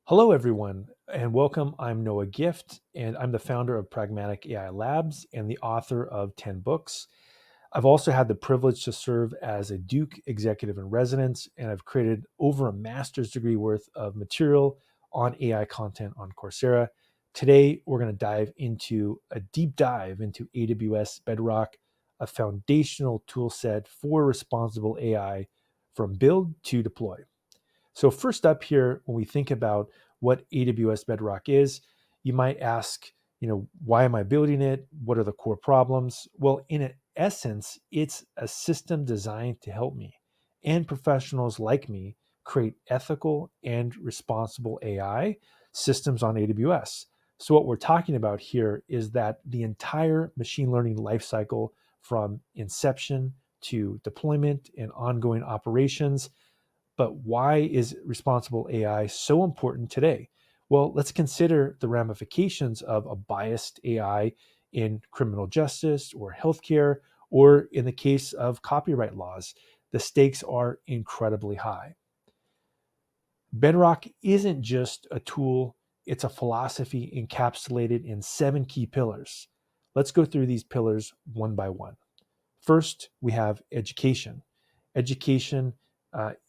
Hello, everyone, and welcome. I'm Noah Gift, and I'm the founder of Pragmatic AI Labs and the author of 10 books. I've also had the privilege to serve as a Duke executive in residence, and I've created over a master's degree worth of material on AI content on Coursera. Today, we're going to dive into a deep dive into AWS Bedrock, a foundational tool set for responsible AI from build to deploy. So first up here, when we think about what AWS Bedrock is, you might ask, why am I building it? What are the core problems? Well, in essence, it's a system designed to help me and professionals like me create ethical and responsible AI systems on AWS. So what we're talking about here is that the entire machine learning lifecycle from inception to deployment and ongoing operations. But why is responsible AI so important today? Well, let's consider the ramifications of a biased AI in criminal justice or healthcare, or in the case of copyright laws. The stakes are incredibly high. Bedrock isn't just a tool, it's a philosophy encapsulated in 7 key pillars. Let's go through these pillars one by one. First, we have education. Education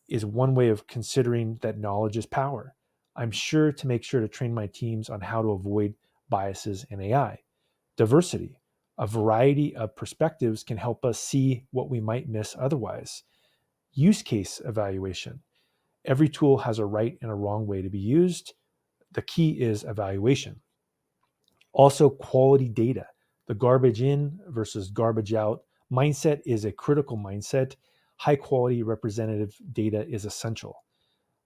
is one way of considering that knowledge is power. I'm sure to make sure to train my teams on how to avoid biases in AI. Diversity. A variety of perspectives can help us see what we might miss otherwise. Use case evaluation. Every tool has a right and a wrong way to be used. The key is evaluation. Also, quality data. The garbage in versus garbage out mindset is a critical mindset. High quality representative data is essential.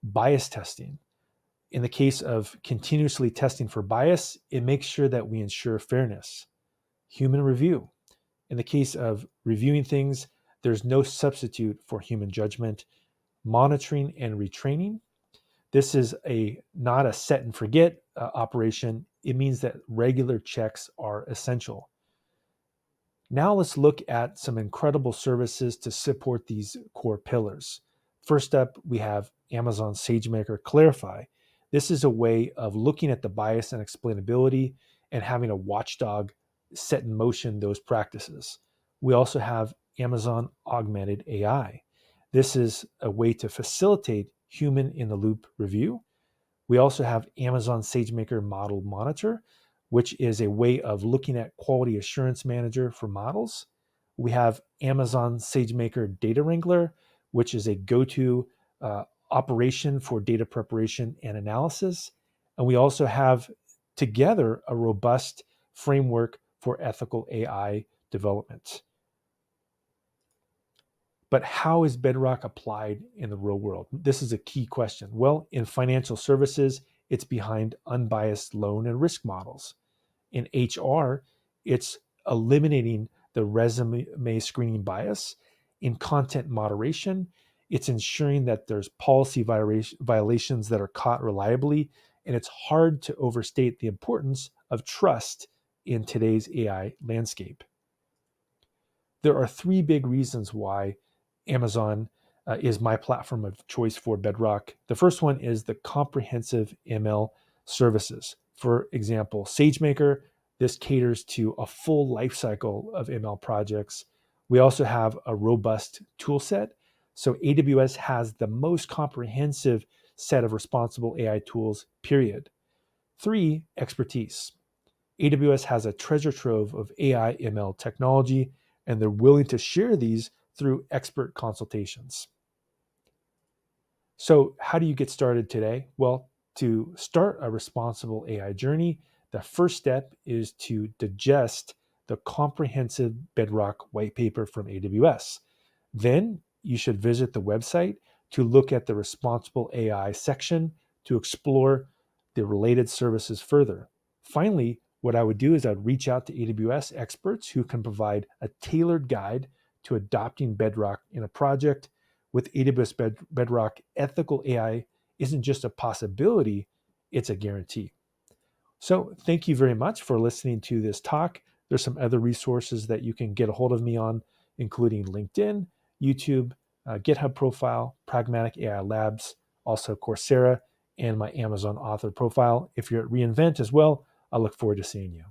Bias testing. In the case of continuously testing for bias, it makes sure that we ensure fairness. Human review. In the case of reviewing things, there's no substitute for human judgment. Monitoring and retraining. This is not a set and forget operation. It means that regular checks are essential. Now let's look at some incredible services to support these core pillars. First up, we have Amazon SageMaker Clarify. This is a way of looking at the bias and explainability and having a watchdog set in motion those practices. We also have Amazon Augmented AI. This is a way to facilitate human in the loop review. We also have Amazon SageMaker Model Monitor, which is a way of looking at quality assurance manager for models. We have Amazon SageMaker Data Wrangler, which is a go-to operation for data preparation and analysis. And we also have together a robust framework for ethical AI development. But how is Bedrock applied in the real world? This is a key question. Well, in financial services, it's behind unbiased loan and risk models. In HR, it's eliminating the resume screening bias. In content moderation, it's ensuring that there's policy violations that are caught reliably. And it's hard to overstate the importance of trust in today's AI landscape. There are 3 big reasons why Amazon is my platform of choice for Bedrock. The first one is the comprehensive ML services. For example, SageMaker, this caters to a full lifecycle of ML projects. We also have a robust tool set. So AWS has the most comprehensive set of responsible AI tools, period. 3, expertise. AWS has a treasure trove of AI ML technology, and they're willing to share these through expert consultations. So, how do you get started today? Well, to start a responsible AI journey, the first step is to digest the comprehensive Bedrock white paper from AWS. Then you should visit the website to look at the responsible AI section to explore the related services further. Finally, what I would do is I'd reach out to AWS experts who can provide a tailored guide to adopting Bedrock in a project. With AWS Bedrock, ethical AI isn't just a possibility, it's a guarantee. So thank you very much for listening to this talk. There's some other resources that you can get a hold of me on, including LinkedIn, YouTube, GitHub profile, Pragmatic AI Labs, also Coursera, and my Amazon author profile. If you're at reInvent as well, I look forward to seeing you.